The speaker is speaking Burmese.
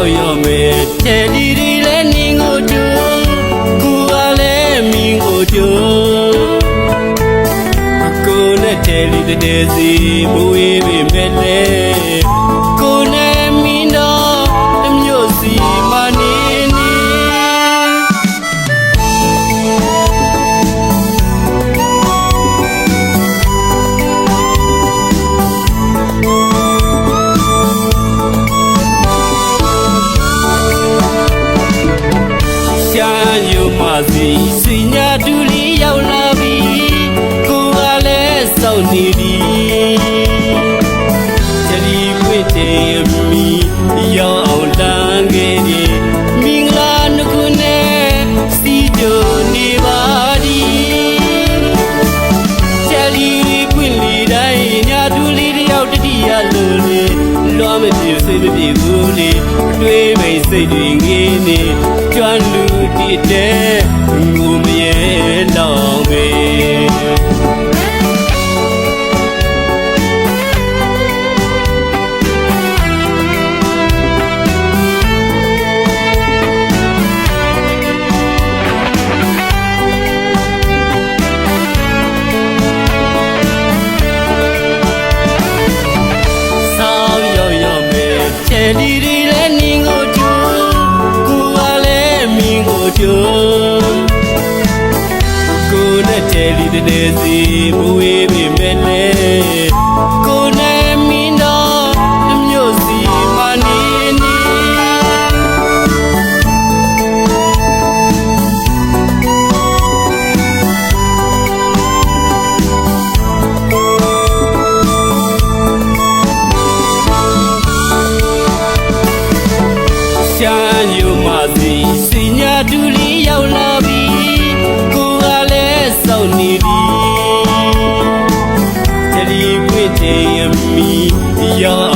ရောက်ရောက်မဲ့တယ်လီတွေလည်းနင်းကိုကြိုးကိုကလည်းမင်းကိုကြိုးကိုနဲ့တယ်လီတဲ့စီမွေးပေမဲ့လေကိုနဲ့မင်းတော့အမျိုးစီမနေနေစီစီညာတူလီရောက်လာပြီကိုကလည်းစောင့်နေပြီချလီပွင့်တယ်မီရောက်အောင်လမ်းခဲ့တယ်မင်္ဂလာနှခုနဲ့စီကြနေပါဒီချလီပွင့်လီတိုင်းညာတူလီတယောက်တတိယလို့လေလွမ်းမပြေစိတ်မပြေဘူးလေတွေးမိတ်စိတ်တွေငေးနေကြွလူတည်တဲ့ငုံမြဲလောင်ပဲတယ်လီတွေလည်းနင်းကိုကြိုးကိုကလည်းမင်းကိုကြိုးကိုနဲ့တယ်လီတဲ့စီမွေးပေမဲ့လေကိုနဲ့မင်းတော့အမျိုးစီမနေနေရှာယူမစီစီညာတူလီရောက်လာပြီကိုကလည်းစောင့်နေပြီချလီပွင့်တယ်မီရောက်